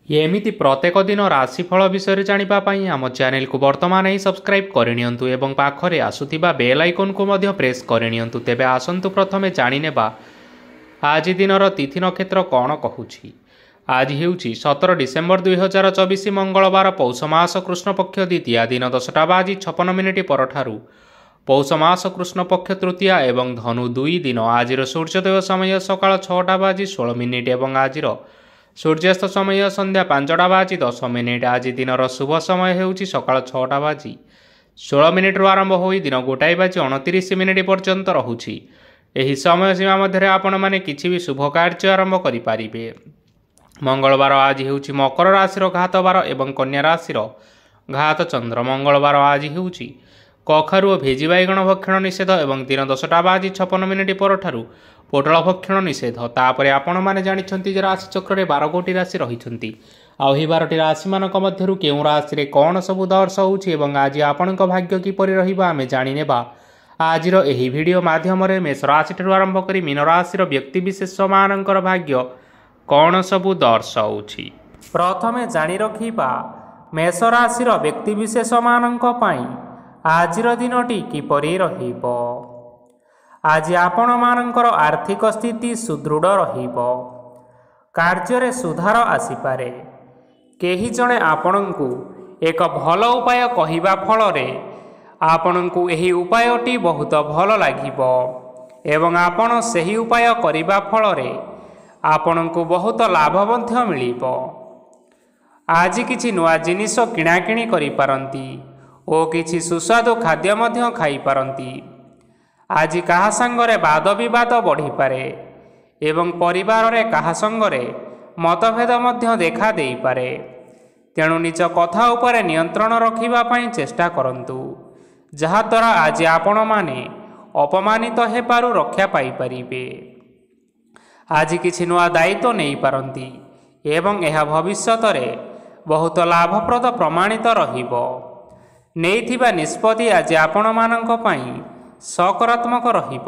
ଏମିତି ପ୍ରତ୍ୟେକ ଦିନ ରାଶିଫଳ ବିଷୟରେ ଜାଣିବା ପାଇଁ ଆମ ଚ୍ୟାନେଲକୁ ବର୍ତ୍ତମାନ ହିଁ ସବସ୍କ୍ରାଇବ୍ କରିନିଅନ୍ତୁ ଏବଂ ପାଖରେ ଆସୁଥିବା ବେଲ୍ ଆଇକନ୍କୁ ମଧ୍ୟ ପ୍ରେସ୍ କରିନିଅନ୍ତୁ। ତେବେ ଆସନ୍ତୁ ପ୍ରଥମେ ଜାଣିନେବା ଆଜି ଦିନର ତିଥି ନକ୍ଷତ୍ର କ'ଣ କହୁଛି। ଆଜି ହେଉଛି 17 ଡିସେମ୍ବର 2024 ମଙ୍ଗଳବାର, ପୌଷ ମାସ କୃଷ୍ଣପକ୍ଷ ଦ୍ୱିତୀୟା, ଦିନ 10:56 ପରଠାରୁ ପୌଷ ମାସ କୃଷ୍ଣପକ୍ଷ ତୃତୀୟା ଏବଂ ଧନୁ 2 ଦିନ। ଆଜିର ସୂର୍ଯ୍ୟୋଦୟ ସମୟ ସକାଳ 6:16 ଏବଂ ଆଜିର ସୂର୍ଯ୍ୟାସ୍ତ ସମୟ ସନ୍ଧ୍ୟା 5:10। ଆଜି ଦିନର ଶୁଭ ସମୟ ହେଉଛି ସକାଳ 6:16 ଆରମ୍ଭ ହୋଇ ଦିନ 1:29 ପର୍ଯ୍ୟନ୍ତ ରହୁଛି। ଏହି ସମୟ ସୀମା ମଧ୍ୟରେ ଆପଣମାନେ କିଛି ବି ଶୁଭ କାର୍ଯ୍ୟ ଆରମ୍ଭ କରିପାରିବେ। ମଙ୍ଗଳବାର ଆଜି ହେଉଛି ମକର ରାଶିର ଘାତ ବାର ଏବଂ କନ୍ୟା ରାଶିର ଘାତ ଚନ୍ଦ୍ର। ମଙ୍ଗଳବାର ଆଜି ହେଉଛି କଖାରୁ ଓ ଭେଜି ବାଇଗଣ ଭକ୍ଷଣ ନିଷେଧ ଏବଂ ଦିନ 10:56 ପରଠାରୁ ପୋଟଳ ଭକ୍ଷଣ ନିଷେଧ। ତାପରେ ଆପଣମାନେ ଜାଣିଛନ୍ତି ଯେ ରାଶିଚକ୍ରରେ 12 ଗୋଟି ରାଶି ରହିଛନ୍ତି। ଆଉ ଏହି 12ଟି ରାଶିମାନଙ୍କ ମଧ୍ୟରୁ କେଉଁ ରାଶିରେ କ'ଣ ସବୁ ଦର୍ଶ ହେଉଛି ଏବଂ ଆଜି ଆପଣଙ୍କ ଭାଗ୍ୟ କିପରି ରହିବ ଆମେ ଜାଣିନେବା ଆଜିର ଏହି ଭିଡ଼ିଓ ମାଧ୍ୟମରେ। ମେଷ ରାଶିଠାରୁ ଆରମ୍ଭ କରି ମୀନ ରାଶିର ବ୍ୟକ୍ତିବିଶେଷମାନଙ୍କର ଭାଗ୍ୟ କ'ଣ ସବୁ ଦର୍ଶାଉଛି। ପ୍ରଥମେ ଜାଣି ରଖିବା ମେଷ ରାଶିର ବ୍ୟକ୍ତିବିଶେଷମାନଙ୍କ ପାଇଁ ଆଜିର ଦିନଟି କିପରି ରହିବ। ଆଜି ଆପଣମାନଙ୍କର ଆର୍ଥିକ ସ୍ଥିତି ସୁଦୃଢ଼ ରହିବ। କାର୍ଯ୍ୟରେ ସୁଧାର ଆସିପାରେ। କେହି ଜଣେ ଆପଣଙ୍କୁ ଏକ ଭଲ ଉପାୟ କହିବା ଫଳରେ ଆପଣଙ୍କୁ ଏହି ଉପାୟଟି ବହୁତ ଭଲ ଲାଗିବ ଏବଂ ଆପଣ ସେହି ଉପାୟ କରିବା ଫଳରେ ଆପଣଙ୍କୁ ବହୁତ ଲାଭ ମଧ୍ୟ ମିଳିବ। ଆଜି କିଛି ନୂଆ ଜିନିଷ କିଣାକିଣି କରିପାରନ୍ତି ଓ କିଛି ସୁସ୍ୱାଦୁ ଖାଦ୍ୟ ମଧ୍ୟ ଖାଇପାରନ୍ତି। ଆଜି କାହା ସାଙ୍ଗରେ ବାଦ ବିବାଦ ବଢ଼ିପାରେ ଏବଂ ପରିବାରରେ କାହା ସଙ୍ଗରେ ମତଭେଦ ମଧ୍ୟ ଦେଖା ଦେଇପାରେ। ତେଣୁ ନିଜ କଥା ଉପରେ ନିୟନ୍ତ୍ରଣ ରଖିବା ପାଇଁ ଚେଷ୍ଟା କରନ୍ତୁ, ଯାହାଦ୍ୱାରା ଆଜି ଆପଣମାନେ ଅପମାନିତ ହେବାରୁ ରକ୍ଷା ପାଇପାରିବେ। ଆଜି କିଛି ନୂଆ ଦାୟିତ୍ୱ ନେଇପାରନ୍ତି ଏବଂ ଏହା ଭବିଷ୍ୟତରେ ବହୁତ ଲାଭପ୍ରଦ ପ୍ରମାଣିତ ରହିବ। ନେଇଥିବା ନିଷ୍ପତ୍ତି ଆଜି ଆପଣମାନଙ୍କ ପାଇଁ ସକାରାତ୍ମକ ରହିବ।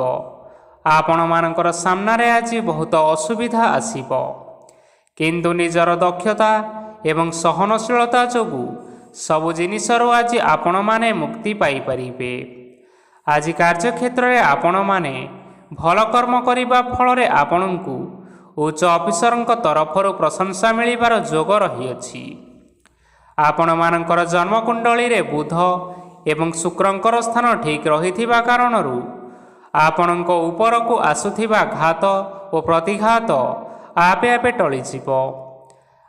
ଆପଣମାନଙ୍କର ସାମ୍ନାରେ ଆଜି ବହୁତ ଅସୁବିଧା ଆସିବ, କିନ୍ତୁ ନିଜର ଦକ୍ଷତା ଏବଂ ସହନଶୀଳତା ଯୋଗୁଁ ସବୁ ଜିନିଷରୁ ଆଜି ଆପଣମାନେ ମୁକ୍ତି ପାଇପାରିବେ। ଆଜି କାର୍ଯ୍ୟକ୍ଷେତ୍ରରେ ଆପଣମାନେ ଭଲ କର୍ମ କରିବା ଫଳରେ ଆପଣଙ୍କୁ ଉଚ୍ଚ ଅଫିସରଙ୍କ ତରଫରୁ ପ୍ରଶଂସା ମିଳିବାର ଯୋଗ ରହିଅଛି। ଆପଣମାନଙ୍କର ଜନ୍ମକୁଣ୍ଡଳୀରେ ବୁଧ ଏବଂ ଶୁକ୍ରଙ୍କର ସ୍ଥାନ ଠିକ୍ ରହିଥିବା କାରଣରୁ ଆପଣଙ୍କ ଉପରକୁ ଆସୁଥିବା ଘାତ ଓ ପ୍ରତିଘାତ ଆପେ ଆପେ ଟଳିଯିବ।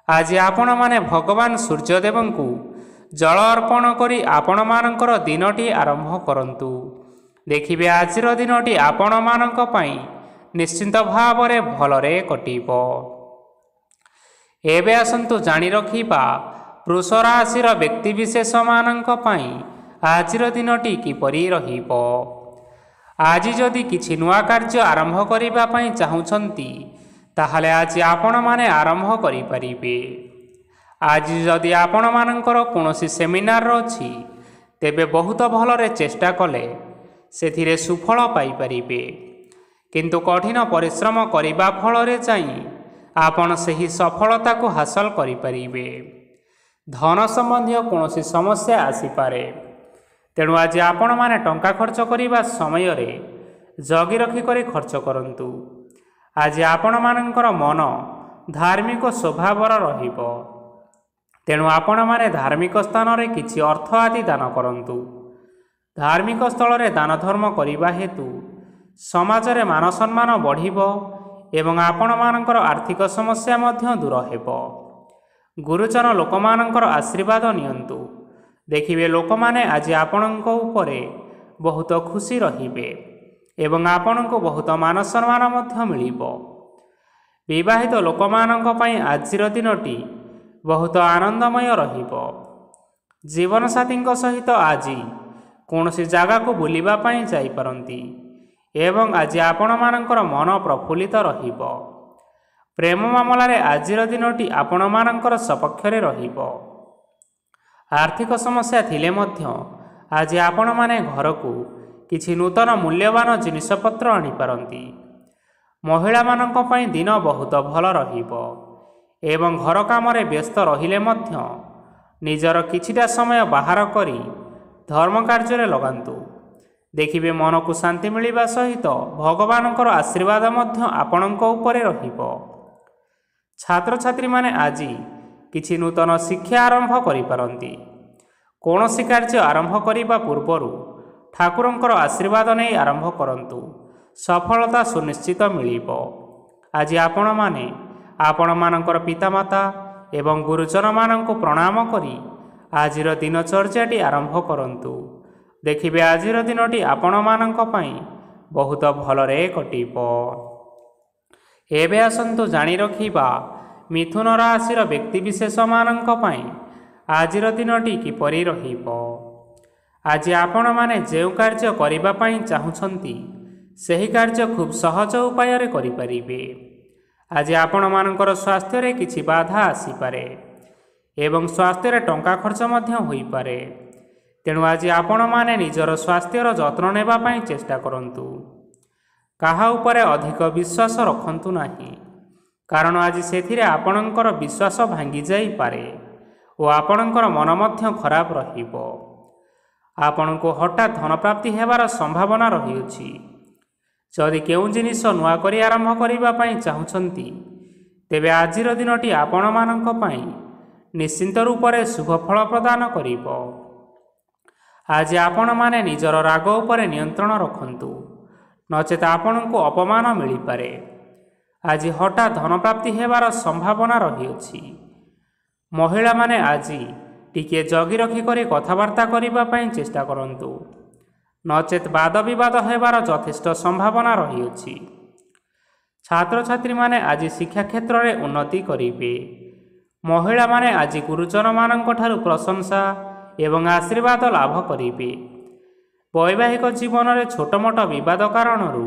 ଆଜି ଆପଣମାନେ ଭଗବାନ ସୂର୍ଯ୍ୟଦେବଙ୍କୁ ଜଳ ଅର୍ପଣ କରି ଆପଣମାନଙ୍କର ଦିନଟି ଆରମ୍ଭ କରନ୍ତୁ। ଦେଖିବେ ଆଜିର ଦିନଟି ଆପଣମାନଙ୍କ ପାଇଁ ନିଶ୍ଚିନ୍ତ ଭାବରେ ଭଲରେ କଟିବ। ଏବେ ଆସନ୍ତୁ ଜାଣି ରଖିବା ବୃଷ ରାଶିର ବ୍ୟକ୍ତିବିଶେଷମାନଙ୍କ ପାଇଁ ଆଜିର ଦିନଟି କିପରି ରହିବ। ଆଜି ଯଦି କିଛି ନୂଆ କାର୍ଯ୍ୟ ଆରମ୍ଭ କରିବା ପାଇଁ ଚାହୁଁଛନ୍ତି ତାହେଲେ ଆଜି ଆପଣମାନେ ଆରମ୍ଭ କରିପାରିବେ। ଆଜି ଯଦି ଆପଣମାନଙ୍କର କୌଣସି ସେମିନାର ଅଛି ତେବେ ବହୁତ ଭଲରେ ଚେଷ୍ଟା କଲେ ସେଥିରେ ସୁଫଳ ପାଇପାରିବେ, କିନ୍ତୁ କଠିନ ପରିଶ୍ରମ କରିବା ଫଳରେ ଯାଇ ଆପଣ ସେହି ସଫଳତାକୁ ହାସଲ କରିପାରିବେ। ଧନ ସମ୍ବନ୍ଧୀୟ କୌଣସି ସମସ୍ୟା ଆସିପାରେ, ତେଣୁ ଆଜି ଆପଣମାନେ ଟଙ୍କା ଖର୍ଚ୍ଚ କରିବା ସମୟରେ ଜଗି ରଖି କରି ଖର୍ଚ୍ଚ କରନ୍ତୁ। ଆଜି ଆପଣମାନଙ୍କର ମନ ଧାର୍ମିକ ସ୍ୱଭାବର ରହିବ, ତେଣୁ ଆପଣମାନେ ଧାର୍ମିକ ସ୍ଥାନରେ କିଛି ଅର୍ଥ ଆଦି ଦାନ କରନ୍ତୁ। ଧାର୍ମିକ ସ୍ଥଳରେ ଦାନ ଧର୍ମ କରିବା ହେତୁ ସମାଜରେ ମାନ ସମ୍ମାନ ବଢ଼ିବ ଏବଂ ଆପଣମାନଙ୍କର ଆର୍ଥିକ ସମସ୍ୟା ମଧ୍ୟ ଦୂର ହେବ। ଗୁରୁଜନ ଲୋକମାନଙ୍କର ଆଶୀର୍ବାଦ ନିଅନ୍ତୁ। ଦେଖିବେ ଲୋକମାନେ ଆଜି ଆପଣଙ୍କ ଉପରେ ବହୁତ ଖୁସି ରହିବେ ଏବଂ ଆପଣଙ୍କୁ ବହୁତ ମାନ ସମ୍ମାନ ମଧ୍ୟ ମିଳିବ। ବିବାହିତ ଲୋକମାନଙ୍କ ପାଇଁ ଆଜିର ଦିନଟି ବହୁତ ଆନନ୍ଦମୟ ରହିବ। ଜୀବନସାଥୀଙ୍କ ସହିତ ଆଜି କୌଣସି ଜାଗାକୁ ବୁଲିବା ପାଇଁ ଯାଇପାରନ୍ତି ଏବଂ ଆଜି ଆପଣମାନଙ୍କର ମନ ପ୍ରଫୁଲ୍ଲିତ ରହିବ। ପ୍ରେମ ମାମଲାରେ ଆଜିର ଦିନଟି ଆପଣମାନଙ୍କର ସପକ୍ଷରେ ରହିବ। ଆର୍ଥିକ ସମସ୍ୟା ଥିଲେ ମଧ୍ୟ ଆଜି ଆପଣମାନେ ଘରକୁ କିଛି ନୂତନ ମୂଲ୍ୟବାନ ଜିନିଷପତ୍ର ଆଣିପାରନ୍ତି। ମହିଳାମାନଙ୍କ ପାଇଁ ଦିନ ବହୁତ ଭଲ ରହିବ ଏବଂ ଘର କାମରେ ବ୍ୟସ୍ତ ରହିଲେ ମଧ୍ୟ ନିଜର କିଛିଟା ସମୟ ବାହାର କରି ଧର୍ମ କାର୍ଯ୍ୟରେ ଲଗାନ୍ତୁ। ଦେଖିବେ ମନକୁ ଶାନ୍ତି ମିଳିବା ସହିତ ଭଗବାନଙ୍କର ଆଶୀର୍ବାଦ ମଧ୍ୟ ଆପଣଙ୍କ ଉପରେ ରହିବ। ଛାତ୍ରଛାତ୍ରୀମାନେ ଆଜି କିଛି ନୂତନ ଶିକ୍ଷା ଆରମ୍ଭ କରିପାରନ୍ତି। କୌଣସି କାର୍ଯ୍ୟ ଆରମ୍ଭ କରିବା ପୂର୍ବରୁ ଠାକୁରଙ୍କର ଆଶୀର୍ବାଦ ନେଇ ଆରମ୍ଭ କରନ୍ତୁ, ସଫଳତା ସୁନିଶ୍ଚିତ ମିଳିବ। ଆଜି ଆପଣମାନେ ଆପଣମାନଙ୍କର ପିତାମାତା ଏବଂ ଗୁରୁଜନମାନଙ୍କୁ ପ୍ରଣାମ କରି ଆଜିର ଦିନଚର୍ଯ୍ୟାଟି ଆରମ୍ଭ କରନ୍ତୁ। ଦେଖିବେ ଆଜିର ଦିନଟି ଆପଣମାନଙ୍କ ପାଇଁ ବହୁତ ଭଲରେ କଟିବ। ଏବେ ଆସନ୍ତୁ ଜାଣି ରଖିବା ମିଥୁନ ରାଶିର ବ୍ୟକ୍ତିବିଶେଷମାନଙ୍କ ପାଇଁ ଆଜିର ଦିନଟି କିପରି ରହିବ। ଆଜି ଆପଣମାନେ ଯେଉଁ କାର୍ଯ୍ୟ କରିବା ପାଇଁ ଚାହୁଁଛନ୍ତି ସେହି କାର୍ଯ୍ୟ ଖୁବ୍ ସହଜ ଉପାୟରେ କରିପାରିବେ। ଆଜି ଆପଣମାନଙ୍କର ସ୍ୱାସ୍ଥ୍ୟରେ କିଛି ବାଧା ଆସିପାରେ ଏବଂ ସ୍ୱାସ୍ଥ୍ୟରେ ଟଙ୍କା ଖର୍ଚ୍ଚ ମଧ୍ୟ ହୋଇପାରେ। ତେଣୁ ଆଜି ଆପଣମାନେ ନିଜର ସ୍ୱାସ୍ଥ୍ୟର ଯତ୍ନ ନେବା ପାଇଁ ଚେଷ୍ଟା କରନ୍ତୁ। କାହା ଉପରେ ଅଧିକ ବିଶ୍ୱାସ ରଖନ୍ତୁ ନାହିଁ, କାରଣ ଆଜି ସେଥିରେ ଆପଣଙ୍କର ବିଶ୍ୱାସ ଭାଙ୍ଗି ଯାଇପାରେ ଓ ଆପଣଙ୍କର ମନ ମଧ୍ୟ ଖରାପ ରହିବ। ଆପଣଙ୍କୁ ହଠାତ୍ ଧନପ୍ରାପ୍ତି ହେବାର ସମ୍ଭାବନା ରହିଅଛି। ଯଦି କେଉଁ ଜିନିଷ ନୂଆ କରି ଆରମ୍ଭ କରିବା ପାଇଁ ଚାହୁଁଛନ୍ତି ତେବେ ଆଜିର ଦିନଟି ଆପଣମାନଙ୍କ ପାଇଁ ନିଶ୍ଚିନ୍ତ ରୂପରେ ଶୁଭ ଫଳ ପ୍ରଦାନ କରିବ। ଆଜି ଆପଣମାନେ ନିଜର ରାଗ ଉପରେ ନିୟନ୍ତ୍ରଣ ରଖନ୍ତୁ, ନଚେତ୍ ଆପଣଙ୍କୁ ଅପମାନ ମିଳିପାରେ। ଆଜି ହଠାତ୍ ଧନପ୍ରାପ୍ତି ହେବାର ସମ୍ଭାବନା ରହିଅଛି। ମହିଳାମାନେ ଆଜି ଟିକିଏ ଜଗି ରଖି କରି କଥାବାର୍ତ୍ତା କରିବା ପାଇଁ ଚେଷ୍ଟା କରନ୍ତୁ, ନଚେତ୍ ବାଦ ବିବାଦ ହେବାର ଯଥେଷ୍ଟ ସମ୍ଭାବନା ରହିଅଛି। ଛାତ୍ରଛାତ୍ରୀମାନେ ଆଜି ଶିକ୍ଷା କ୍ଷେତ୍ରରେ ଉନ୍ନତି କରିବେ। ମହିଳାମାନେ ଆଜି ଗୁରୁଜନମାନଙ୍କଠାରୁ ପ୍ରଶଂସା ଏବଂ ଆଶୀର୍ବାଦ ଲାଭ କରିବେ। ବୈବାହିକ ଜୀବନରେ ଛୋଟମୋଟ ବିବାଦ କାରଣରୁ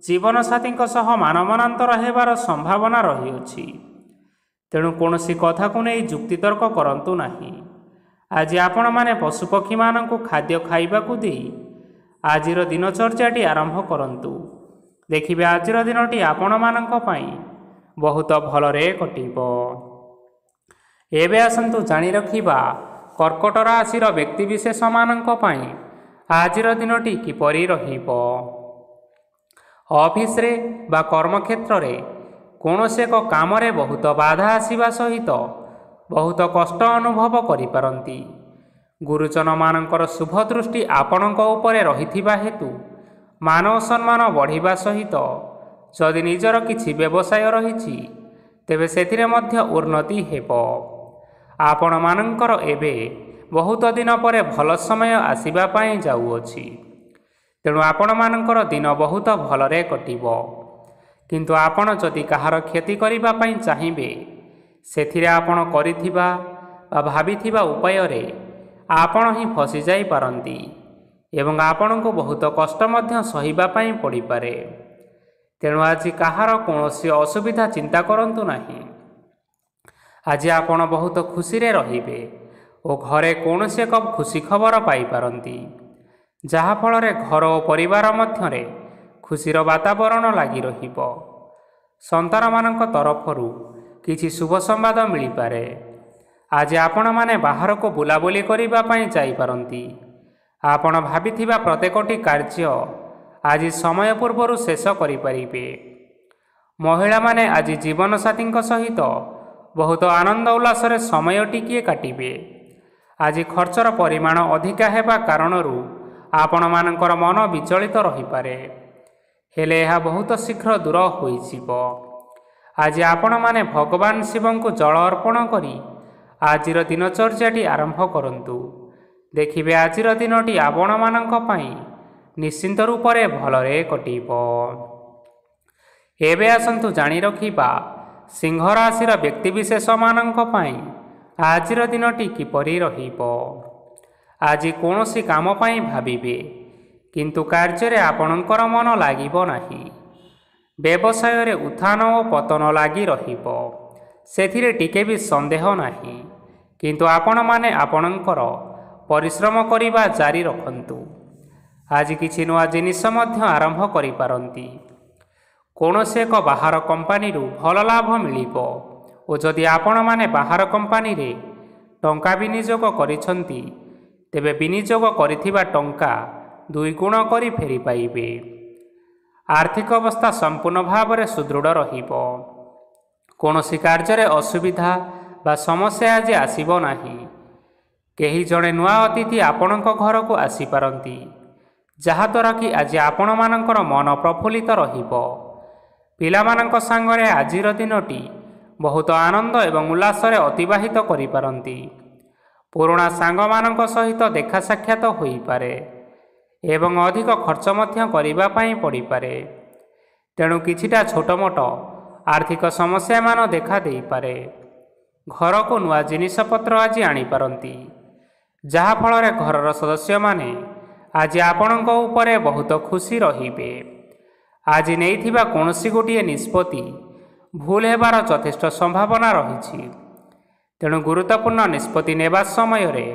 ଜୀବନସାଥୀଙ୍କ ସହ ମାନମନାନ୍ତର ହେବାର ସମ୍ଭାବନା ରହିଅଛି। ତେଣୁ କୌଣସି କଥାକୁ ନେଇ ଯୁକ୍ତିତର୍କ କରନ୍ତୁ ନାହିଁ। ଆଜି ଆପଣମାନେ ପଶୁପକ୍ଷୀମାନଙ୍କୁ ଖାଦ୍ୟ ଖାଇବାକୁ ଦେଇ ଆଜିର ଦିନଚର୍ଯ୍ୟାଟି ଆରମ୍ଭ କରନ୍ତୁ। ଦେଖିବେ ଆଜିର ଦିନଟି ଆପଣମାନଙ୍କ ପାଇଁ ବହୁତ ଭଲରେ କଟିବ। ଏବେ ଆସନ୍ତୁ ଜାଣି ରଖିବା କର୍କଟ ରାଶିର ବ୍ୟକ୍ତିବିଶେଷମାନଙ୍କ ପାଇଁ ଆଜିର ଦିନଟି କିପରି ରହିବ। ଅଫିସରେ ବା କର୍ମକ୍ଷେତ୍ରରେ କୌଣସି ଏକ କାମରେ ବହୁତ ବାଧା ଆସିବା ସହିତ ବହୁତ କଷ୍ଟ ଅନୁଭବ କରିପାରନ୍ତି। ଗୁରୁଜନମାନଙ୍କର ଶୁଭ ଦୃଷ୍ଟି ଆପଣଙ୍କ ଉପରେ ରହିଥିବା ହେତୁ ମାନ ଓ ସମ୍ମାନ ବଢ଼ିବା ସହିତ ଯଦି ନିଜର କିଛି ବ୍ୟବସାୟ ରହିଛି ତେବେ ସେଥିରେ ମଧ୍ୟ ଉନ୍ନତି ହେବ। ଆପଣମାନଙ୍କର ଏବେ ବହୁତ ଦିନ ପରେ ଭଲ ସମୟ ଆସିବା ପାଇଁ ଯାଉଅଛି। ତେଣୁ ଆପଣମାନଙ୍କର ଦିନ ବହୁତ ଭଲରେ କଟିବ। କିନ୍ତୁ ଆପଣ ଯଦି କାହାର କ୍ଷତି କରିବା ପାଇଁ ଚାହିଁବେ ସେଥିରେ ଆପଣ କରିଥିବା ବା ଭାବିଥିବା ଉପାୟରେ ଆପଣ ହିଁ ଫସିଯାଇପାରନ୍ତି ଏବଂ ଆପଣଙ୍କୁ ବହୁତ କଷ୍ଟ ମଧ୍ୟ ସହିବା ପାଇଁ ପଡ଼ିପାରେ। ତେଣୁ ଆଜି କାହାର କୌଣସି ଅସୁବିଧା ଚିନ୍ତା କରନ୍ତୁ ନାହିଁ। ଆଜି ଆପଣ ବହୁତ ଖୁସିରେ ରହିବେ ଓ ଘରେ କୌଣସି ଏକ ଖୁସି ଖବର ପାଇପାରନ୍ତି, ଯାହାଫଳରେ ଘର ଓ ପରିବାର ମଧ୍ୟରେ ଖୁସିର ବାତାବରଣ ଲାଗି ରହିବ। ସନ୍ତାନମାନଙ୍କ ତରଫରୁ କିଛି ଶୁଭ ସମ୍ବାଦ ମିଳିପାରେ। ଆଜି ଆପଣମାନେ ବାହାରକୁ ବୁଲାବୁଲି କରିବା ପାଇଁ ଯାଇପାରନ୍ତି। ଆପଣ ଭାବିଥିବା ପ୍ରତ୍ୟେକଟି କାର୍ଯ୍ୟ ଆଜି ସମୟ ପୂର୍ବରୁ ଶେଷ କରିପାରିବେ। ମହିଳାମାନେ ଆଜି ଜୀବନସାଥୀଙ୍କ ସହିତ ବହୁତ ଆନନ୍ଦ ଉଲ୍ଲାସରେ ସମୟ ଟିକିଏ କାଟିବେ। ଆଜି ଖର୍ଚ୍ଚର ପରିମାଣ ଅଧିକା ହେବା କାରଣରୁ ଆପଣମାନଙ୍କର ମନ ବିଚଳିତ ରହିପାରେ, ହେଲେ ଏହା ବହୁତ ଶୀଘ୍ର ଦୂର ହୋଇଯିବ। ଆଜି ଆପଣମାନେ ଭଗବାନ ଶିବଙ୍କୁ ଜଳ ଅର୍ପଣ କରି ଆଜିର ଦିନଚର୍ଯ୍ୟାଟି ଆରମ୍ଭ କରନ୍ତୁ। ଦେଖିବେ ଆଜିର ଦିନଟି ଆପଣମାନଙ୍କ ପାଇଁ ନିଶ୍ଚିନ୍ତ ରୂପରେ ଭଲରେ କଟିବ। ଏବେ ଆସନ୍ତୁ ଜାଣି ରଖିବା ସିଂହ ରାଶିର ବ୍ୟକ୍ତିବିଶେଷମାନଙ୍କ ପାଇଁ ଆଜିର ଦିନଟି କିପରି ରହିବ। ଆଜି କୌଣସି କାମ ପାଇଁ ଭାବିବେ, କିନ୍ତୁ କାର୍ଯ୍ୟରେ ଆପଣଙ୍କର ମନ ଲାଗିବ ନାହିଁ। ବ୍ୟବସାୟରେ ଉତ୍ଥାନ ଓ ପତନ ଲାଗି ରହିବ, ସେଥିରେ ଟିକେ ବି ସନ୍ଦେହ ନାହିଁ। କିନ୍ତୁ ଆପଣମାନେ ଆପଣଙ୍କର ପରିଶ୍ରମ କରିବା ଜାରି ରଖନ୍ତୁ। ଆଜି କିଛି ନୂଆ ଜିନିଷ ମଧ୍ୟ ଆରମ୍ଭ କରିପାରନ୍ତି। କୌଣସି ଏକ ବାହାର କମ୍ପାନୀରୁ ଭଲ ଲାଭ ମିଳିବ ଓ ଓ ଯଦି ଆପଣମାନେ ବାହାର କମ୍ପାନୀରେ ଟଙ୍କା ବିନିଯୋଗ କରିଛନ୍ତି ତେବେ ବିନିଯୋଗ କରିଥିବା ଟଙ୍କା 2 ଗୁଣ କରି ଫେରି ପାଇବେ। ଆର୍ଥିକ ଅବସ୍ଥା ସମ୍ପୂର୍ଣ୍ଣ ଭାବରେ ସୁଦୃଢ଼ ରହିବ। କୌଣସି କାର୍ଯ୍ୟରେ ଅସୁବିଧା ବା ସମସ୍ୟା ଆଜି ଆସିବ ନାହିଁ। କେହି ଜଣେ ନୂଆ ଅତିଥି ଆପଣଙ୍କ ଘରକୁ ଆସିପାରନ୍ତି, ଯାହାଦ୍ୱାରା କି ଆଜି ଆପଣମାନଙ୍କର ମନ ପ୍ରଫୁଲ୍ଲିତ ରହିବ। ପିଲାମାନଙ୍କ ସାଙ୍ଗରେ ଆଜିର ଦିନଟି ବହୁତ ଆନନ୍ଦ ଏବଂ ଉଲ୍ଲାସରେ ଅତିବାହିତ କରିପାରନ୍ତି। ପୁରୁଣା ସାଙ୍ଗମାନଙ୍କ ସହିତ ଦେଖା ସାକ୍ଷାତ ହୋଇପାରେ ଏବଂ ଅଧିକ ଖର୍ଚ୍ଚ ମଧ୍ୟ କରିବା ପାଇଁ ପଡ଼ିପାରେ। ତେଣୁ କିଛିଟା ଛୋଟମୋଟ ଆର୍ଥିକ ସମସ୍ୟାମାନ ଦେଖା ଦେଇପାରେ। ଘରକୁ ନୂଆ ଜିନିଷପତ୍ର ଆଜି ଆଣିପାରନ୍ତି, ଯାହାଫଳରେ ଘରର ସଦସ୍ୟମାନେ ଆଜି ଆପଣଙ୍କ ଉପରେ ବହୁତ ଖୁସି ରହିବେ। ଆଜି ନେଇଥିବା କୌଣସି ଗୋଟିଏ ନିଷ୍ପତ୍ତି ଭୁଲ ହେବାର ଯଥେଷ୍ଟ ସମ୍ଭାବନା ରହିଛି। ତେଣୁ ଗୁରୁତ୍ୱପୂର୍ଣ୍ଣ ନିଷ୍ପତ୍ତି ନେବା ସମୟରେ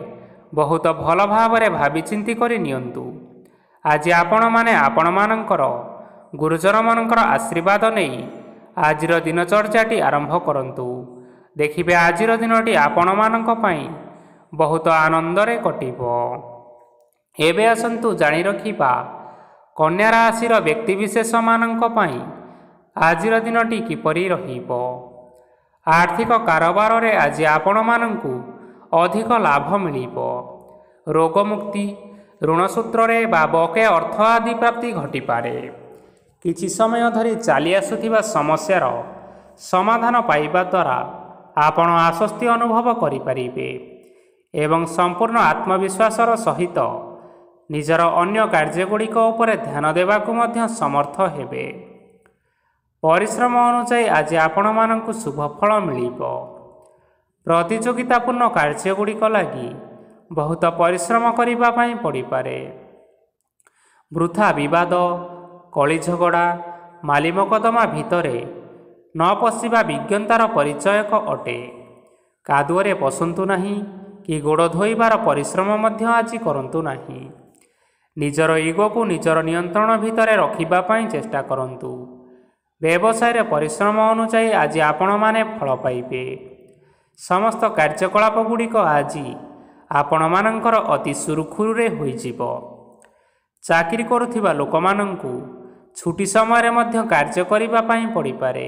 ବହୁତ ଭଲ ଭାବରେ ଭାବିଚିନ୍ତି କରି ନିଅନ୍ତୁ। ଆଜି ଆପଣମାନେ ଆପଣମାନଙ୍କର ଗୁରୁଜନମାନଙ୍କର ଆଶୀର୍ବାଦ ନେଇ ଆଜିର ଦିନଚର୍ଯ୍ୟାଟି ଆରମ୍ଭ କରନ୍ତୁ। ଦେଖିବେ ଆଜିର ଦିନଟି ଆପଣମାନଙ୍କ ପାଇଁ ବହୁତ ଆନନ୍ଦରେ କଟିବ। ଏବେ ଆସନ୍ତୁ ଜାଣି ରଖିବା କନ୍ୟା ରାଶିର ବ୍ୟକ୍ତିବିଶେଷମାନଙ୍କ ପାଇଁ ଆଜିର ଦିନଟି କିପରି ରହିବ। ଆର୍ଥିକ କାରବାରରେ ଆଜି ଆପଣମାନଙ୍କୁ ଅଧିକ ଲାଭ ମିଳିବ। ରୋଗମୁକ୍ତି, ଋଣ ସୂତ୍ରରେ ବା ବକେୟା ଅର୍ଥ ଆଦି ପ୍ରାପ୍ତି ଘଟିପାରେ। କିଛି ସମୟ ଧରି ଚାଲି ଆସୁଥିବା ସମସ୍ୟାର ସମାଧାନ ପାଇବା ଦ୍ୱାରା ଆପଣ ଆଶ୍ୱସ୍ତି ଅନୁଭବ କରିପାରିବେ ଏବଂ ସମ୍ପୂର୍ଣ୍ଣ ଆତ୍ମବିଶ୍ୱାସର ସହିତ ନିଜର ଅନ୍ୟ କାର୍ଯ୍ୟଗୁଡ଼ିକ ଉପରେ ଧ୍ୟାନ ଦେବାକୁ ମଧ୍ୟ ସମର୍ଥ ହେବେ। ପରିଶ୍ରମ ଅନୁଯାୟୀ ଆଜି ଆପଣମାନଙ୍କୁ ଶୁଭଫଳ ମିଳିବ। ପ୍ରତିଯୋଗିତାପୂର୍ଣ୍ଣ କାର୍ଯ୍ୟଗୁଡ଼ିକ ଲାଗି ବହୁତ ପରିଶ୍ରମ କରିବା ପାଇଁ ପଡ଼ିପାରେ। ବୃଥା ବିବାଦ, କଳିଝଗଡ଼ା, ମାଲି ମକଦ୍ଦମା ଭିତରେ ନ ପଶିବା ବିଜ୍ଞତାର ପରିଚୟକ ଅଟେ। କାଦୁଅରେ ପଶନ୍ତୁ ନାହିଁ କି ଗୋଡ଼ ଧୋଇବାର ପରିଶ୍ରମ ମଧ୍ୟ ଆଜି କରନ୍ତୁ ନାହିଁ। ନିଜର ଇଗୋକୁ ନିଜର ନିୟନ୍ତ୍ରଣ ଭିତରେ ରଖିବା ପାଇଁ ଚେଷ୍ଟା କରନ୍ତୁ। ବ୍ୟବସାୟରେ ପରିଶ୍ରମ ଅନୁଯାୟୀ ଆଜି ଆପଣମାନେ ଫଳ ପାଇବେ। ସମସ୍ତ କାର୍ଯ୍ୟକଳାପ ଗୁଡ଼ିକ ଆଜି ଆପଣମାନଙ୍କର ଅତି ସୁରୁଖୁରୁରେ ହୋଇଯିବ। ଚାକିରି କରୁଥିବା ଲୋକମାନଙ୍କୁ ଛୁଟି ସମୟରେ ମଧ୍ୟ କାର୍ଯ୍ୟ କରିବା ପାଇଁ ପଡ଼ିପାରେ।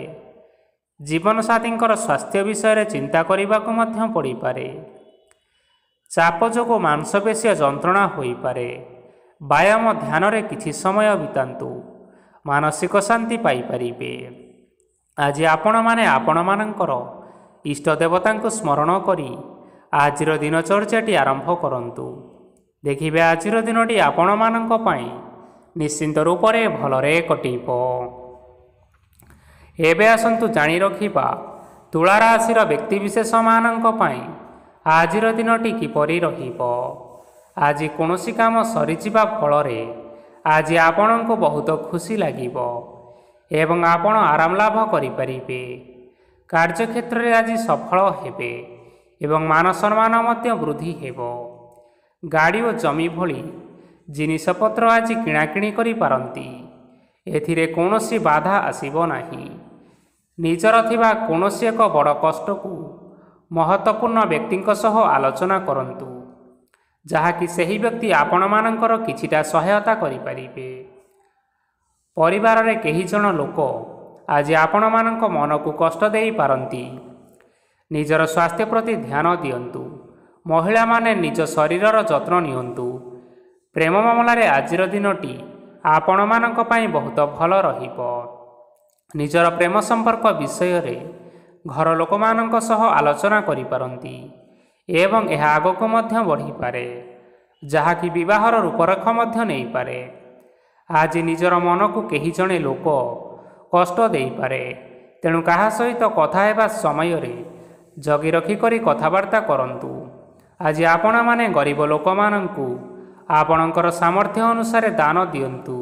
ଜୀବନସାଥୀଙ୍କର ସ୍ୱାସ୍ଥ୍ୟ ବିଷୟରେ ଚିନ୍ତା କରିବାକୁ ମଧ୍ୟ ପଡ଼ିପାରେ। ଚାପ ଯୋଗୁଁ ମାଂସପେଶୀୟ ଯନ୍ତ୍ରଣା ହୋଇପାରେ। ବ୍ୟାୟାମ ଧ୍ୟାନରେ କିଛି ସମୟ ବିତାନ୍ତୁ, ମାନସିକ ଶାନ୍ତି ପାଇପାରିବେ। ଆଜି ଆପଣମାନେ ଆପଣମାନଙ୍କର ଇଷ୍ଟ ଦେବତାଙ୍କୁ ସ୍ମରଣ କରି ଆଜିର ଦିନଚର୍ଯ୍ୟାଟି ଆରମ୍ଭ କରନ୍ତୁ। ଦେଖିବେ ଆଜିର ଦିନଟି ଆପଣମାନଙ୍କ ପାଇଁ ନିଶ୍ଚିନ୍ତ ରୂପରେ ଭଲରେ କଟିବ। ଏବେ ଆସନ୍ତୁ ଜାଣି ରଖିବା ତୁଳା ରାଶିର ବ୍ୟକ୍ତିବିଶେଷମାନଙ୍କ ପାଇଁ ଆଜିର ଦିନଟି କିପରି ରହିବ। ଆଜି କୌଣସି କାମ ସରିଯିବା ଫଳରେ ଆଜି ଆପଣଙ୍କୁ ବହୁତ ଖୁସି ଲାଗିବ ଏବଂ ଆପଣ ଆରାମ ଲାଭ କରିପାରିବେ। କାର୍ଯ୍ୟକ୍ଷେତ୍ରରେ ଆଜି ସଫଳ ହେବେ ଏବଂ ମାନ ସମ୍ମାନ ମଧ୍ୟ ବୃଦ୍ଧି ହେବ। ଗାଡ଼ି ଓ ଜମି ଭଳି ଜିନିଷପତ୍ର ଆଜି କିଣାକିଣି କରିପାରନ୍ତି। ଏଥିରେ କୌଣସି ବାଧା ଆସିବ ନାହିଁ। ନିଜର ଥିବା କୌଣସି ଏକ ବଡ଼ କଷ୍ଟକୁ ମହତ୍ତ୍ୱପୂର୍ଣ୍ଣ ବ୍ୟକ୍ତିଙ୍କ ସହ ଆଲୋଚନା କରନ୍ତୁ, ଯାହାକି ସେହି ବ୍ୟକ୍ତି ଆପଣମାନଙ୍କର କିଛିଟା ସହାୟତା କରିପାରିବେ। ପରିବାରରେ କେହି ଜଣ ଲୋକ ଆଜି ଆପଣମାନଙ୍କ ମନକୁ କଷ୍ଟ ଦେଇପାରନ୍ତି। ନିଜର ସ୍ୱାସ୍ଥ୍ୟ ପ୍ରତି ଧ୍ୟାନ ଦିଅନ୍ତୁ। ମହିଳାମାନେ ନିଜ ଶରୀରର ଯତ୍ନ ନିଅନ୍ତୁ। ପ୍ରେମ ମାମଲାରେ ଆଜିର ଦିନଟି ଆପଣମାନଙ୍କ ପାଇଁ ବହୁତ ଭଲ ରହିବ। ନିଜର ପ୍ରେମ ସମ୍ପର୍କ ବିଷୟରେ ଘର ଲୋକମାନଙ୍କ ସହ ଆଲୋଚନା କରିପାରନ୍ତି ଏବଂ ଏହା ଆଗକୁ ମଧ୍ୟ ବଢ଼ିପାରେ, ଯାହାକି ବିବାହର ରୂପରେଖ ମଧ୍ୟ ନେଇପାରେ। ଆଜି ନିଜର ମନକୁ କେହି ଜଣେ ଲୋକ କଷ୍ଟ ଦେଇପାରେ, ତେଣୁ କାହା ସହିତ କଥା ହେବା ସମୟରେ ଜଗି ରଖିକରି କଥାବାର୍ତ୍ତା କରନ୍ତୁ। ଆଜି ଆପଣମାନେ ଗରିବ ଲୋକମାନଙ୍କୁ ଆପଣଙ୍କର ସାମର୍ଥ୍ୟ ଅନୁସାରେ ଦାନ ଦିଅନ୍ତୁ।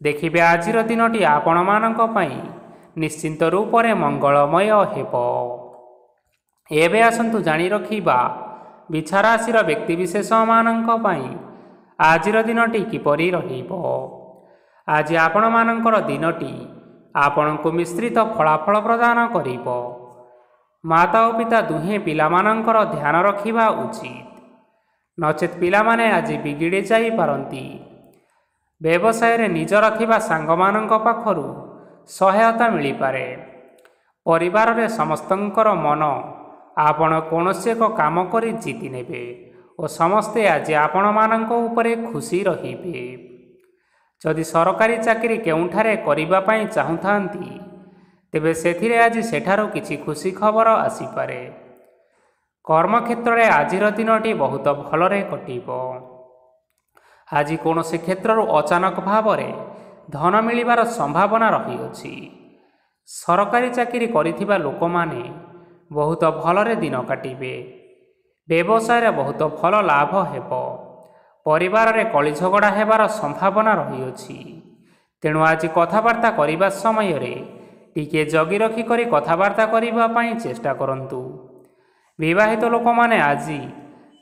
ଦେଖିବେ ଆଜିର ଦିନଟି ଆପଣମାନଙ୍କ ପାଇଁ ନିଶ୍ଚିନ୍ତ ରୂପରେ ମଙ୍ଗଳମୟ ହେବ। ଏବେ ଆସନ୍ତୁ ଜାଣି ରଖିବା ବିଛା ରାଶିର ବ୍ୟକ୍ତିବିଶେଷମାନଙ୍କ ପାଇଁ ଆଜିର ଦିନଟି କିପରି ରହିବ। ଆଜି ଆପଣମାନଙ୍କର ଦିନଟି ଆପଣଙ୍କୁ ମିଶ୍ରିତ ଫଳାଫଳ ପ୍ରଦାନ କରିବ। ମାତା ଓ ପିତା ଦୁହେଁ ପିଲାମାନଙ୍କର ଧ୍ୟାନ ରଖିବା ଉଚିତ, ନଚେତ୍ ପିଲାମାନେ ଆଜି ବିଗିଡ଼ି ଯାଇପାରନ୍ତି। ବ୍ୟବସାୟରେ ନିଜର ଥିବା ସାଙ୍ଗମାନଙ୍କ ପାଖରୁ ସହାୟତା ମିଳିପାରେ। ପରିବାରରେ ସମସ୍ତଙ୍କର ମନ ଆପଣ କୌଣସି ଏକ କାମ କରି ଜିତି ନେବେ ଓ ସମସ୍ତେ ଆଜି ଆପଣମାନଙ୍କ ଉପରେ ଖୁସି ରହିବେ। ଯଦି ସରକାରୀ ଚାକିରି କେଉଁଠାରେ କରିବା ପାଇଁ ଚାହୁଁଥାନ୍ତି, ତେବେ ସେଥିରେ ଆଜି ସେଠାରୁ କିଛି ଖୁସି ଖବର ଆସିପାରେ। କର୍ମକ୍ଷେତ୍ରରେ ଆଜିର ଦିନଟି ବହୁତ ଭଲରେ କଟିବ। ଆଜି କୌଣସି କ୍ଷେତ୍ରରୁ ଅଚାନକ ଭାବରେ ଧନ ମିଳିବାର ସମ୍ଭାବନା ରହିଅଛି। ସରକାରୀ ଚାକିରି କରିଥିବା ଲୋକମାନେ ବହୁତ ଭଲରେ ଦିନ କାଟିବେ। ବ୍ୟବସାୟରେ ବହୁତ ଭଲ ଲାଭ ହେବ। ପରିବାରରେ କଳିଝଗଡ଼ା ହେବାର ସମ୍ଭାବନା ରହିଅଛି। ତେଣୁ ଆଜି କଥାବାର୍ତ୍ତା କରିବା ସମୟରେ ଟିକିଏ ଜଗି ରଖି କରି କଥାବାର୍ତ୍ତା କରିବା ପାଇଁ ଚେଷ୍ଟା କରନ୍ତୁ। ବିବାହିତ ଲୋକମାନେ ଆଜି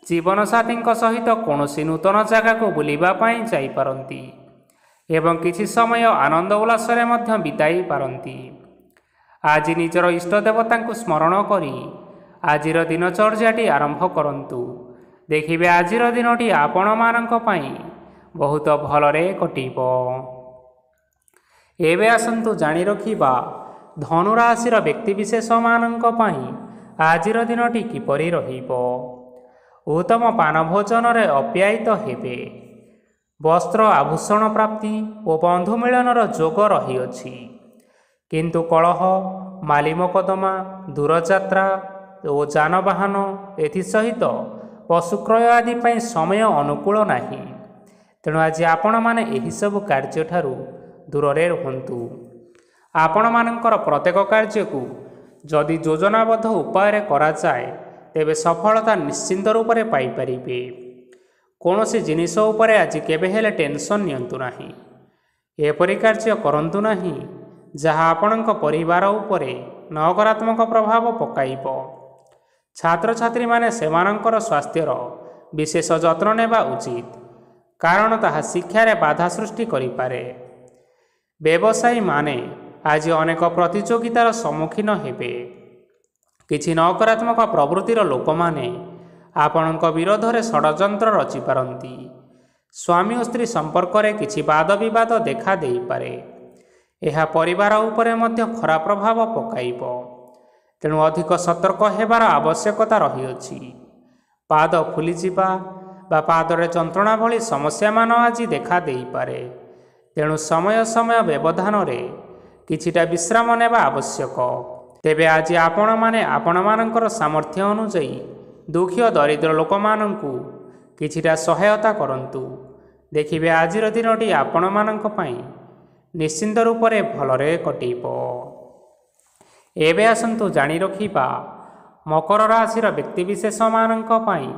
ଜୀବନସାଥୀଙ୍କ ସହିତ କୌଣସି ନୂତନ ଜାଗାକୁ ବୁଲିବା ପାଇଁ ଯାଇପାରନ୍ତି ଏବଂ କିଛି ସମୟ ଆନନ୍ଦ ଉଲ୍ଲାସରେ ମଧ୍ୟ ବିତାଇ ପାରନ୍ତି। ଆଜି ନିଜର ଇଷ୍ଟ ଦେବତାଙ୍କୁ ସ୍ମରଣ କରି ଆଜିର ଦିନଚର୍ଯ୍ୟାଟି ଆରମ୍ଭ କରନ୍ତୁ। ଦେଖିବେ ଆଜିର ଦିନଟି ଆପଣମାନଙ୍କ ପାଇଁ ବହୁତ ଭଲରେ କଟିବ। ଏବେ ଆସନ୍ତୁ ଜାଣି ରଖିବା ଧନୁରାଶିର ବ୍ୟକ୍ତିବିଶେଷମାନଙ୍କ ପାଇଁ ଆଜିର ଦିନଟି କିପରି ରହିବ। ଉତ୍ତମ ପାନ ଭୋଜନରେ ଅପ୍ୟାୟିତ ହେବେ। ବସ୍ତ୍ର ଆଭୂଷଣ ପ୍ରାପ୍ତି ଓ ବନ୍ଧୁ ମିଳନର ଯୋଗ ରହିଅଛି। କିନ୍ତୁ କଳହ, ମାଲି ମକଦ୍ଦମା, ଦୂରଯାତ୍ରା ଓ ଯାନବାହନ ଏଥିସହିତ ପଶୁକ୍ରୟ ଆଦି ପାଇଁ ସମୟ ଅନୁକୂଳ ନାହିଁ। ତେଣୁ ଆଜି ଆପଣମାନେ ଏହିସବୁ କାର୍ଯ୍ୟଠାରୁ ଦୂରରେ ରୁହନ୍ତୁ। ଆପଣମାନଙ୍କର ପ୍ରତ୍ୟେକ କାର୍ଯ୍ୟକୁ ଯଦି ଯୋଜନାବଦ୍ଧ ଉପାୟରେ କରାଯାଏ, ତେବେ ସଫଳତା ନିଶ୍ଚିନ୍ତ ରୂପରେ ପାଇପାରିବେ। କୌଣସି ଜିନିଷ ଉପରେ ଆଜି କେବେ ହେଲେ ଟେନସନ୍ ନିଅନ୍ତୁ ନାହିଁ। ଏପରି କାର୍ଯ୍ୟ କରନ୍ତୁ ନାହିଁ ଯାହା ଆପଣଙ୍କ ପରିବାର ଉପରେ ନକାରାତ୍ମକ ପ୍ରଭାବ ପକାଇବ। ଛାତ୍ରଛାତ୍ରୀମାନେ ସେମାନଙ୍କର ସ୍ୱାସ୍ଥ୍ୟର ବିଶେଷ ଯତ୍ନ ନେବା ଉଚିତ, କାରଣ ତାହା ଶିକ୍ଷାରେ ବାଧା ସୃଷ୍ଟି କରିପାରେ। ବ୍ୟବସାୟୀମାନେ ଆଜି ଅନେକ ପ୍ରତିଯୋଗିତାର ସମ୍ମୁଖୀନ ହେବେ। କିଛି ନକାରାତ୍ମକ ପ୍ରବୃତ୍ତିର ଲୋକମାନେ ଆପଣଙ୍କ ବିରୋଧରେ ଷଡ଼ଯନ୍ତ୍ର ରଚିପାରନ୍ତି। ସ୍ୱାମୀ ଓ ସ୍ତ୍ରୀ ସମ୍ପର୍କରେ କିଛି ବାଦ ବିବାଦ ଦେଖା ଦେଇପାରେ। ଏହା ପରିବାର ଉପରେ ମଧ୍ୟ ଖରାପ ପ୍ରଭାବ ପକାଇବ। ତେଣୁ ଅଧିକ ସତର୍କ ହେବାର ଆବଶ୍ୟକତା ରହିଅଛି। ପାଦ ଫୁଲିଯିବା ବା ପାଦରେ ଯନ୍ତ୍ରଣା ଭଳି ସମସ୍ୟାମାନ ଆଜି ଦେଖା ଦେଇପାରେ। ତେଣୁ ସମୟ ସମୟ ବ୍ୟବଧାନରେ କିଛିଟା ବିଶ୍ରାମ ନେବା ଆବଶ୍ୟକ। ତେବେ ଆଜି ଆପଣମାନେ ଆପଣମାନଙ୍କର ସାମର୍ଥ୍ୟ ଅନୁଯାୟୀ ଦୁଃଖୀ ଓ ଦରିଦ୍ର ଲୋକମାନଙ୍କୁ କିଛିଟା ସହାୟତା କରନ୍ତୁ। ଦେଖିବେ ଆଜିର ଦିନଟି ଆପଣମାନଙ୍କ ପାଇଁ ନିଶ୍ଚିନ୍ତ ରୂପରେ ଭଲରେ କଟିବ। ଏବେ ଆସନ୍ତୁ ଜାଣି ରଖିବା ମକର ରାଶିର ବ୍ୟକ୍ତିବିଶେଷମାନଙ୍କ ପାଇଁ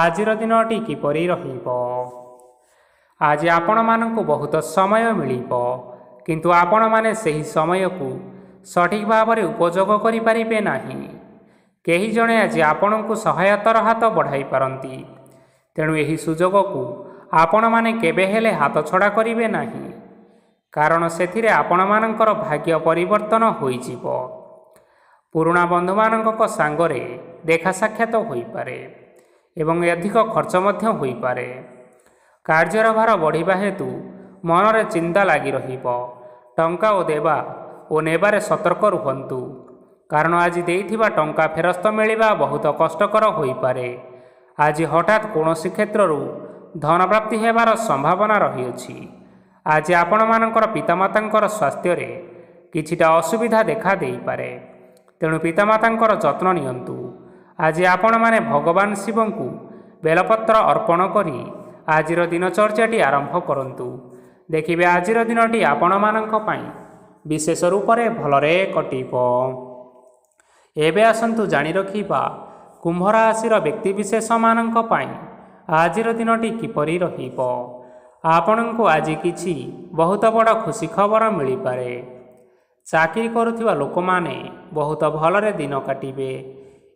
ଆଜିର ଦିନଟି କିପରି ରହିବ। ଆଜି ଆପଣମାନଙ୍କୁ ବହୁତ ସମୟ ମିଳିବ, କିନ୍ତୁ ଆପଣମାନେ ସେହି ସମୟକୁ ସଠିକ୍ ଭାବରେ ଉପଯୋଗ କରିପାରିବେ ନାହିଁ। କେହି ଜଣେ ଆଜି ଆପଣଙ୍କୁ ସହାୟତାର ହାତ ବଢ଼ାଇ ପାରନ୍ତି। ତେଣୁ ଏହି ସୁଯୋଗକୁ ଆପଣମାନେ କେବେ ହେଲେ ହାତଛଡ଼ା କରିବେ ନାହିଁ, କାରଣ ସେଥିରେ ଆପଣମାନଙ୍କର ଭାଗ୍ୟ ପରିବର୍ତ୍ତନ ହୋଇଯିବ। ପୁରୁଣା ବନ୍ଧୁମାନଙ୍କ ସାଙ୍ଗରେ ଦେଖା ସାକ୍ଷାତ ହୋଇପାରେ ଏବଂ ଅଧିକ ଖର୍ଚ୍ଚ ମଧ୍ୟ ହୋଇପାରେ। କାର୍ଯ୍ୟର ଭାର ବଢ଼ିବା ହେତୁ ମନରେ ଚିନ୍ତା ଲାଗି ରହିବ। ଟଙ୍କା ଓ ଦେବା ଓ ନେବାରେ ସତର୍କ ରୁହନ୍ତୁ, କାରଣ ଆଜି ଦେଇଥିବା ଟଙ୍କା ଫେରସ୍ତ ମିଳିବା ବହୁତ କଷ୍ଟକର ହୋଇପାରେ। ଆଜି ହଠାତ୍ କୌଣସି କ୍ଷେତ୍ରରୁ ଧନପ୍ରାପ୍ତି ହେବାର ସମ୍ଭାବନା ରହିଅଛି। ଆଜି ଆପଣମାନଙ୍କର ପିତାମାତାଙ୍କର ସ୍ୱାସ୍ଥ୍ୟରେ କିଛିଟା ଅସୁବିଧା ଦେଖା ଦେଇପାରେ। ତେଣୁ ପିତାମାତାଙ୍କର ଯତ୍ନ ନିଅନ୍ତୁ। ଆଜି ଆପଣମାନେ ଭଗବାନ ଶିବଙ୍କୁ ବେଲପତ୍ର ଅର୍ପଣ କରି ଆଜିର ଦିନଚର୍ଯ୍ୟାଟି ଆରମ୍ଭ କରନ୍ତୁ। ଦେଖିବେ ଆଜିର ଦିନଟି ଆପଣମାନଙ୍କ ପାଇଁ ବିଶେଷ ରୂପରେ ଭଲରେ କଟିବ। ଏବେ ଆସନ୍ତୁ ଜାଣି ରଖିବା କୁମ୍ଭ ରାଶିର ବ୍ୟକ୍ତିବିଶେଷମାନଙ୍କ ପାଇଁ ଆଜିର ଦିନଟି କିପରି ରହିବ। ଆପଣଙ୍କୁ ଆଜି କିଛି ବହୁତ ବଡ଼ ଖୁସି ଖବର ମିଳିପାରେ। ଚାକିରି କରୁଥିବା ଲୋକମାନେ ବହୁତ ଭଲରେ ଦିନ କାଟିବେ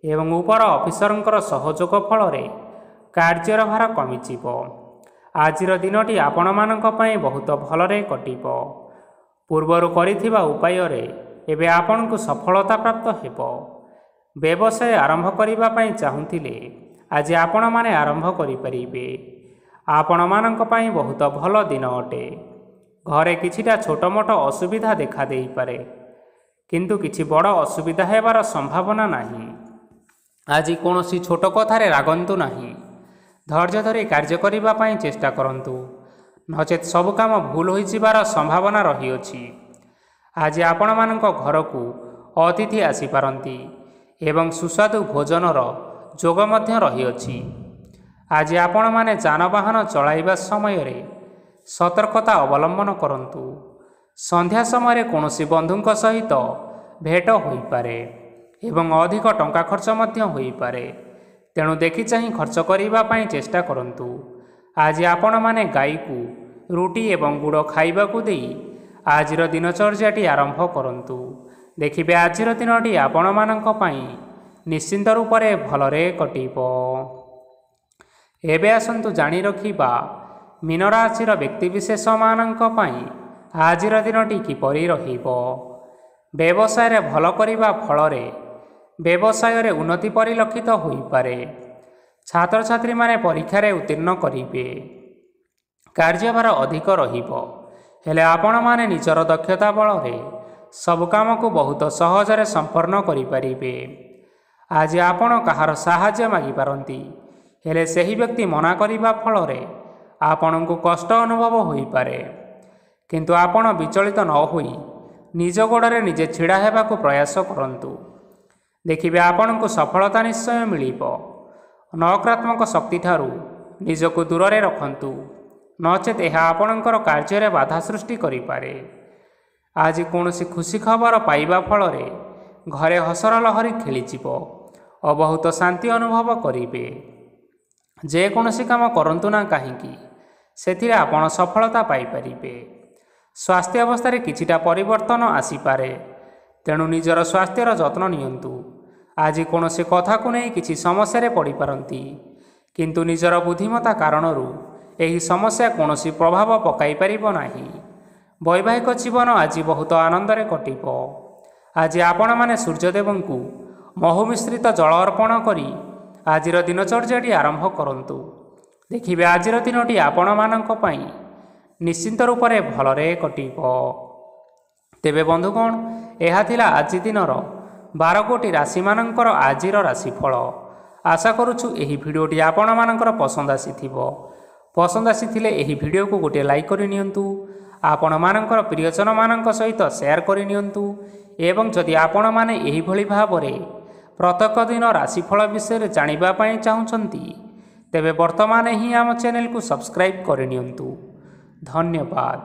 ଏବଂ ଉପର ଅଫିସରଙ୍କର ସହଯୋଗ ଫଳରେ କାର୍ଯ୍ୟର ଭାର କମିଯିବ। ଆଜିର ଦିନଟି ଆପଣମାନଙ୍କ ପାଇଁ ବହୁତ ଭଲରେ କଟିବ। ପୂର୍ବରୁ କରିଥିବା ଉପାୟରେ ଏବେ ଆପଣଙ୍କୁ ସଫଳତା ପ୍ରାପ୍ତ ହେବ। ବ୍ୟବସାୟ ଆରମ୍ଭ କରିବା ପାଇଁ ଚାହୁଁଥିଲେ ଆଜି ଆପଣମାନେ ଆରମ୍ଭ କରିପାରିବେ। ଆପଣମାନଙ୍କ ପାଇଁ ବହୁତ ଭଲ ଦିନ ଅଟେ। ଘରେ କିଛିଟା ଛୋଟ ମୋଟ ଅସୁବିଧା ଦେଖାଦେଇପାରେ, କିନ୍ତୁ କିଛି ବଡ଼ ଅସୁବିଧା ହେବାର ସମ୍ଭାବନା ନାହିଁ। ଆଜି କୌଣସି ଛୋଟ କଥାରେ ରାଗନ୍ତୁ ନାହିଁ। ଧୈର୍ଯ୍ୟ ଧରି କାର୍ଯ୍ୟ କରିବା ପାଇଁ ଚେଷ୍ଟା କରନ୍ତୁ, ନଚେତ୍ ସବୁ କାମ ଭୁଲ ହୋଇଯିବାର ସମ୍ଭାବନା ରହିଅଛି। ଆଜି ଆପଣମାନଙ୍କ ଘରକୁ ଅତିଥି ଆସିପାରନ୍ତି ଏବଂ ସୁସ୍ୱାଦୁ ଭୋଜନର ଯୋଗ ମଧ୍ୟ ରହିଅଛି। ଆଜି ଆପଣମାନେ ଯାନବାହନ ଚଳାଇବା ସମୟରେ ସତର୍କତା ଅବଲମ୍ବନ କରନ୍ତୁ। ସନ୍ଧ୍ୟା ସମୟରେ କୌଣସି ବନ୍ଧୁଙ୍କ ସହିତ ଭେଟ ହୋଇପାରେ ଏବଂ ଅଧିକ ଟଙ୍କା ଖର୍ଚ୍ଚ ମଧ୍ୟ ହୋଇପାରେ, ତେଣୁ ଦେଖି ଚାହିଁ ଖର୍ଚ୍ଚ କରିବା ପାଇଁ ଚେଷ୍ଟା କରନ୍ତୁ। ଆଜି ଆପଣମାନେ ଗାଈକୁ ରୁଟି ଏବଂ ଗୁଡ଼ ଖାଇବାକୁ ଦେଇ ଆଜିର ଦିନଚର୍ଯ୍ୟାଟି ଆରମ୍ଭ କରନ୍ତୁ। ଦେଖିବେ ଆଜିର ଦିନଟି ଆପଣମାନଙ୍କ ପାଇଁ ନିଶ୍ଚିନ୍ତ ରୂପରେ ଭଲରେ କଟିବ। ଏବେ ଆସନ୍ତୁ ଜାଣି ରଖିବା ମୀନ ରାଶିର ବ୍ୟକ୍ତିବିଶେଷମାନଙ୍କ ପାଇଁ ଆଜିର ଦିନଟି କିପରି ରହିବ। ବ୍ୟବସାୟରେ ଭଲ କରିବା ଫଳରେ ବ୍ୟବସାୟରେ ଉନ୍ନତି ପରିଲକ୍ଷିତ ହୋଇପାରେ। ଛାତ୍ରଛାତ୍ରୀମାନେ ପରୀକ୍ଷାରେ ଉତ୍ତୀର୍ଣ୍ଣ କରିବେ। କାର୍ଯ୍ୟଭାର ଅଧିକ ରହିବ, ହେଲେ ଆପଣମାନେ ନିଜର ଦକ୍ଷତା ବଳରେ ସବୁ କାମକୁ ବହୁତ ସହଜରେ ସମ୍ପନ୍ନ କରିପାରିବେ। ଆଜି ଆପଣ କାହାର ସାହାଯ୍ୟ ମାଗିପାରନ୍ତି, ହେଲେ ସେହି ବ୍ୟକ୍ତି ମନା କରିବା ଫଳରେ ଆପଣଙ୍କୁ କଷ୍ଟ ଅନୁଭବ ହୋଇପାରେ। କିନ୍ତୁ ଆପଣ ବିଚଳିତ ନ ହୋଇ ନିଜ ଗୋଡ଼ରେ ନିଜେ ଛିଡ଼ା ହେବାକୁ ପ୍ରୟାସ କରନ୍ତୁ। ଦେଖିବେ ଆପଣଙ୍କୁ ସଫଳତା ନିଶ୍ଚୟ ମିଳିବ। ନକାରାତ୍ମକ ଶକ୍ତିଠାରୁ ନିଜକୁ ଦୂରରେ ରଖନ୍ତୁ, ନଚେତ୍ ଏହା ଆପଣଙ୍କର କାର୍ଯ୍ୟରେ ବାଧା ସୃଷ୍ଟି କରିପାରେ। ଆଜି କୌଣସି ଖୁସି ଖବର ପାଇବା ଫଳରେ ଘରେ ହସର ଲହରୀ ଖେଳିଯିବ ଓ ବହୁତ ଶାନ୍ତି ଅନୁଭବ କରିବେ। ଯେକୌଣସି କାମ କରନ୍ତୁ ନା କାହିଁକି, ସେଥିରେ ଆପଣ ସଫଳତା ପାଇପାରିବେ। ସ୍ୱାସ୍ଥ୍ୟ ଅବସ୍ଥାରେ କିଛିଟା ପରିବର୍ତ୍ତନ ଆସିପାରେ, ତେଣୁ ନିଜର ସ୍ୱାସ୍ଥ୍ୟର ଯତ୍ନ ନିଅନ୍ତୁ। ଆଜି କୌଣସି କଥାକୁ ନେଇ କିଛି ସମସ୍ୟାରେ ପଡ଼ିପାରନ୍ତି, କିନ୍ତୁ ନିଜର ବୁଦ୍ଧିମତ୍ତା କାରଣରୁ ଏହି ସମସ୍ୟା କୌଣସି ପ୍ରଭାବ ପକାଇପାରିବ ନାହିଁ। ବୈବାହିକ ଜୀବନ ଆଜି ବହୁତ ଆନନ୍ଦରେ କଟିବ। ଆଜି ଆପଣମାନେ ସୂର୍ଯ୍ୟଦେବଙ୍କୁ ମହୁ ମିଶ୍ରିତ ଜଳ ଅର୍ପଣ କରି ଆଜିର ଦିନଚର୍ଯ୍ୟାଟି ଆରମ୍ଭ କରନ୍ତୁ। ଦେଖିବେ ଆଜିର ଦିନଟି ଆପଣମାନଙ୍କ ପାଇଁ ନିଶ୍ଚିନ୍ତ ରୂପରେ ଭଲରେ କଟିବ। ତେବେ ବନ୍ଧୁଗଣ, ଏହା ଥିଲା ଆଜି ଦିନର 12ଗୋଟି ରାଶିମାନଙ୍କର ଆଜିର ରାଶିଫଳ। ଆଶା କରୁଛୁ ଏହି ଭିଡ଼ିଓଟି ଆପଣମାନଙ୍କର ପସନ୍ଦ ଆସିଥିବ। ପସନ୍ଦ ଆସିଥିଲେ ଏହି ଭିଡ଼ିଓକୁ ଗୋଟିଏ ଲାଇକ୍ କରିନିଅନ୍ତୁ। ଆପଣମାନଙ୍କର ପ୍ରିୟଜନମାନଙ୍କ ସହିତ ସେୟାର କରିନିଅନ୍ତୁ ଏବଂ ଯଦି ଆପଣମାନେ ଏହିଭଳି ଭାବରେ ପ୍ରତ୍ୟେକ ଦିନ ରାଶିଫଳ ବିଷୟରେ ଜାଣିବା ପାଇଁ ଚାହୁଁଛନ୍ତି, ତେବେ ବର୍ତ୍ତମାନ ହିଁ ଆମ ଚ୍ୟାନେଲକୁ ସବସ୍କ୍ରାଇବ୍ କରିନିଅନ୍ତୁ। ଧନ୍ୟବାଦ।